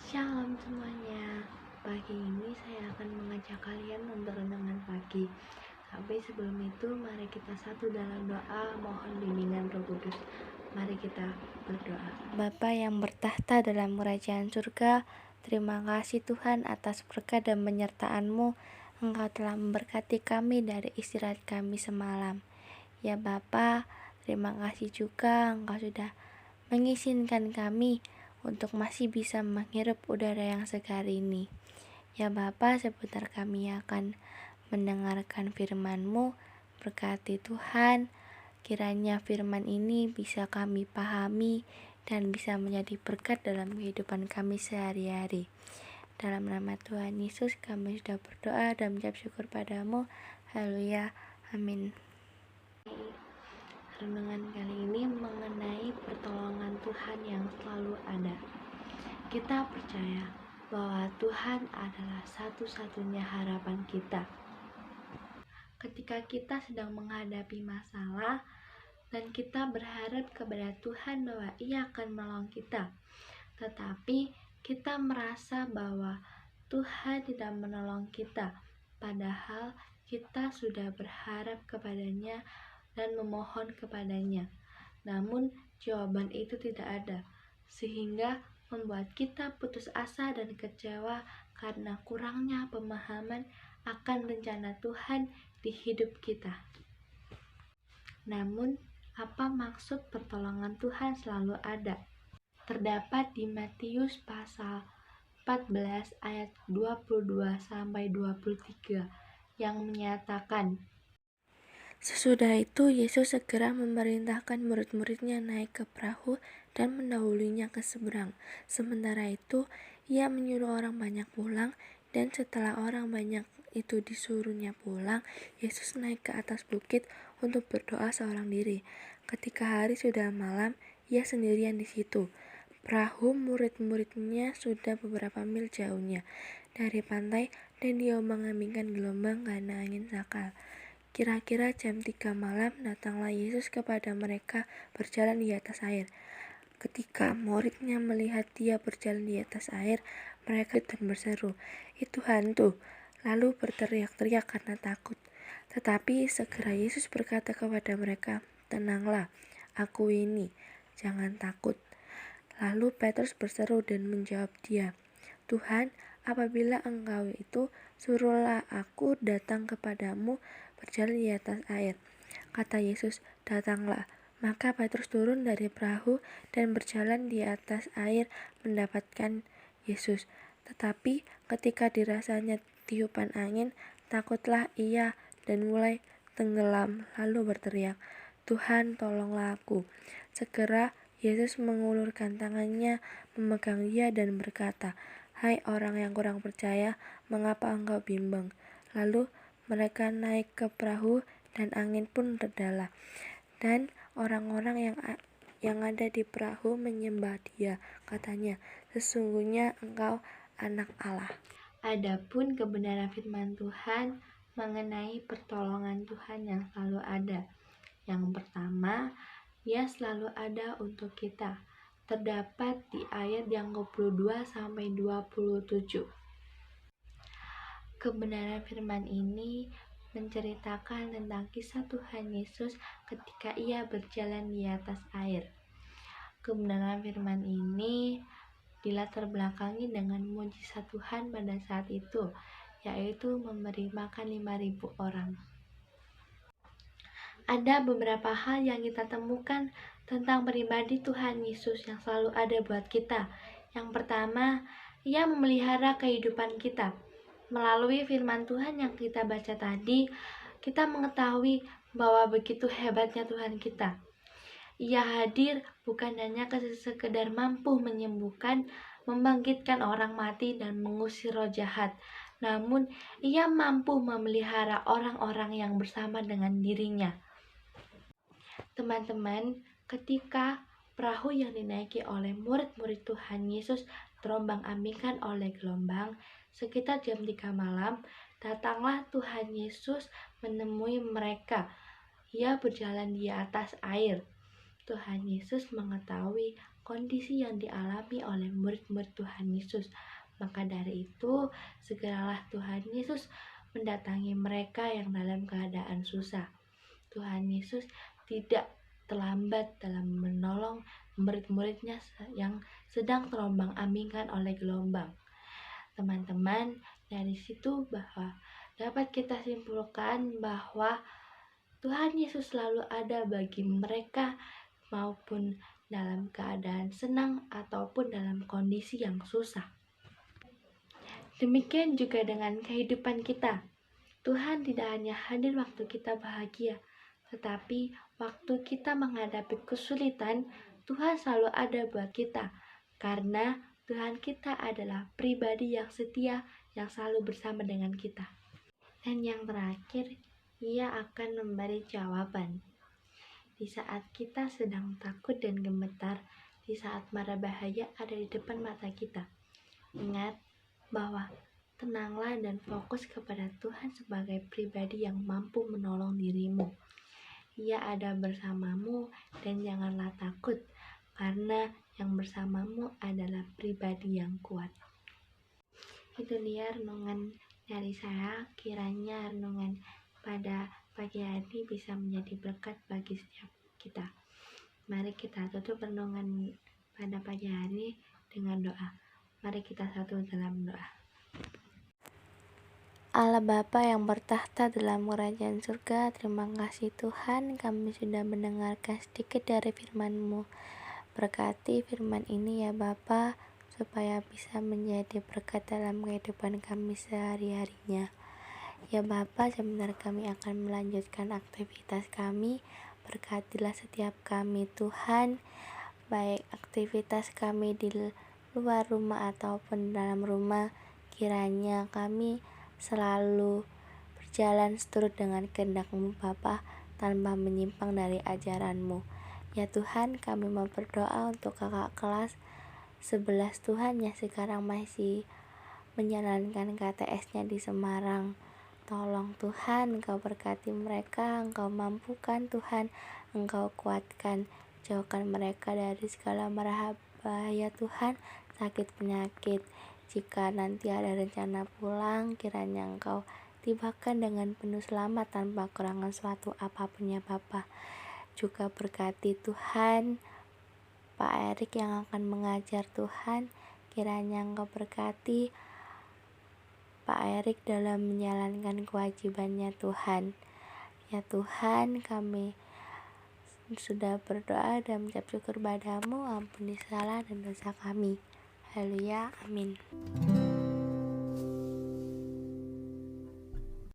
Shalom semuanya. Pagi ini saya akan mengajak kalian untuk renungan pagi. Tapi sebelum itu mari kita satu dalam doa mohon bimbingan Roh Kudus. Mari kita berdoa. Bapa yang bertahta dalam kerajaan surga, terima kasih Tuhan atas berkat dan penyertaan-Mu. Engkau telah memberkati kami dari istirahat kami semalam. Ya Bapa, terima kasih juga Engkau sudah mengizinkan kami untuk masih bisa menghirup udara yang segar ini. Ya Bapa, sebentar kami akan mendengarkan firman-Mu. Berkati Tuhan, kiranya firman ini bisa kami pahami dan bisa menjadi berkat dalam kehidupan kami sehari-hari. Dalam nama Tuhan Yesus kami sudah berdoa dan mengucap syukur padamu. Haleluya. Amin. Renungan kali ini mengenai pertolongan Tuhan yang selalu ada. Kita percaya bahwa Tuhan adalah satu-satunya harapan kita. Ketika kita sedang menghadapi masalah dan kita berharap kepada Tuhan bahwa Ia akan menolong kita, tetapi kita merasa bahwa Tuhan tidak menolong kita, padahal kita sudah berharap kepadanya dan memohon kepadanya. Namun jawaban itu tidak ada, sehingga membuat kita putus asa dan kecewa karena kurangnya pemahaman akan rencana Tuhan di hidup kita. Namun, apa maksud pertolongan Tuhan selalu ada? Terdapat di Matius pasal 14 ayat 22-23 yang menyatakan, sesudah itu Yesus segera memerintahkan murid-muridnya naik ke perahu dan mendahulunya ke seberang. Sementara itu, Ia menyuruh orang banyak pulang, dan setelah orang banyak itu disuruhnya pulang, Yesus naik ke atas bukit untuk berdoa seorang diri. Ketika hari sudah malam, Ia sendirian di situ. Perahu murid-muridnya sudah beberapa mil jauhnya dari pantai dan diombang-ambingkan gelombang karena angin sakal. Kira-kira jam 3 malam datanglah Yesus kepada mereka berjalan di atas air. Ketika muridnya melihat Dia berjalan di atas air, mereka dan berseru, "Itu hantu!" Lalu berteriak-teriak karena takut. Tetapi segera Yesus berkata kepada mereka, "Tenanglah, Aku ini, jangan takut." Lalu Petrus berseru dan menjawab Dia, "Tuhan, apabila Engkau itu, suruhlah aku datang kepadamu berjalan di atas air." Kata Yesus, "Datanglah." Maka Petrus turun dari perahu dan berjalan di atas air mendapatkan Yesus. Tetapi ketika dirasanya tiupan angin, takutlah ia dan mulai tenggelam, lalu berteriak, "Tuhan, tolonglah aku." Segera Yesus mengulurkan tangannya, memegang dia dan berkata, "Hai orang yang kurang percaya, mengapa engkau bimbang?" Lalu mereka naik ke perahu dan angin pun redalah. Dan orang-orang yang ada di perahu menyembah Dia. Katanya, "Sesungguhnya Engkau Anak Allah." Adapun kebenaran firman Tuhan mengenai pertolongan Tuhan yang selalu ada. Yang pertama, Ia selalu ada untuk kita. Terdapat di ayat yang 22-27. Kebenaran firman ini menceritakan tentang kisah Tuhan Yesus ketika Ia berjalan di atas air. Kebenaran firman ini dilatar belakangi dengan mujizat Tuhan pada saat itu, yaitu memberi makan 5.000 orang. Ada beberapa hal yang kita temukan tentang pribadi Tuhan Yesus yang selalu ada buat kita. Yang pertama, Ia memelihara kehidupan kita. Melalui firman Tuhan yang kita baca tadi, kita mengetahui bahwa begitu hebatnya Tuhan kita. Ia hadir bukan hanya sekedar mampu menyembuhkan, membangkitkan orang mati dan mengusir roh jahat, namun Ia mampu memelihara orang-orang yang bersama dengan dirinya. Teman-teman, ketika perahu yang dinaiki oleh murid-murid Tuhan Yesus terombang-ambingkan oleh gelombang, sekitar jam 3 malam, datanglah Tuhan Yesus menemui mereka. Ia berjalan di atas air. Tuhan Yesus mengetahui kondisi yang dialami oleh murid-murid Tuhan Yesus. Maka dari itu, segeralah Tuhan Yesus mendatangi mereka yang dalam keadaan susah. Tuhan Yesus tidak terlambat dalam menolong murid-muridnya yang sedang terombang-ambingkan oleh gelombang. Teman-teman, dari situ bahwa dapat kita simpulkan bahwa Tuhan Yesus selalu ada bagi mereka maupun dalam keadaan senang ataupun dalam kondisi yang susah. Demikian juga dengan kehidupan kita. Tuhan tidak hanya hadir waktu kita bahagia, tetapi waktu kita menghadapi kesulitan, Tuhan selalu ada buat kita. Karena Tuhan kita adalah pribadi yang setia, yang selalu bersama dengan kita. Dan yang terakhir, Ia akan memberi jawaban. Di saat kita sedang takut dan gemetar, di saat mara bahaya ada di depan mata kita, ingat bahwa tenanglah dan fokus kepada Tuhan sebagai pribadi yang mampu menolong dirimu. Ia ada bersamamu dan janganlah takut, karena yang bersamamu adalah pribadi yang kuat. Itu dia renungan dari saya. Kiranya renungan pada pagi hari bisa menjadi berkat bagi setiap kita. Mari kita tutup renungan pada pagi hari dengan doa. Mari kita satu dalam doa. Allah Bapa yang bertahta dalam kerajaan surga, terima kasih Tuhan, kami sudah mendengarkan sedikit dari firman-Mu. Berkati firman ini ya Bapa, supaya bisa menjadi berkat dalam kehidupan kami sehari-harinya. Ya Bapa, sebentar kami akan melanjutkan aktivitas kami. Berkatilah setiap kami Tuhan, baik aktivitas kami di luar rumah ataupun dalam rumah. Kiranya kami selalu berjalan seturut dengan kehendak-Mu Bapa, tanpa menyimpang dari ajaran-Mu. Ya Tuhan, kami mau berdoa untuk kakak kelas 11 Tuhan yang sekarang masih menjalankan KTS-nya di Semarang. Tolong Tuhan, Engkau berkati mereka, Engkau mampukan Tuhan, Engkau kuatkan, jauhkan mereka dari segala mara bahaya Tuhan, sakit penyakit. Jika nanti ada rencana pulang, kiranya Engkau tibakan dengan penuh selamat tanpa kekurangan suatu apapun ya Bapa. Juga berkati Tuhan Pak Erik yang akan mengajar Tuhan, kiranya Engkau berkati Pak Erik dalam menjalankan kewajibannya Tuhan. Ya Tuhan, kami sudah berdoa dan mengucap syukur padamu, ampuni salah dan dosa kami. Haleluya, amin.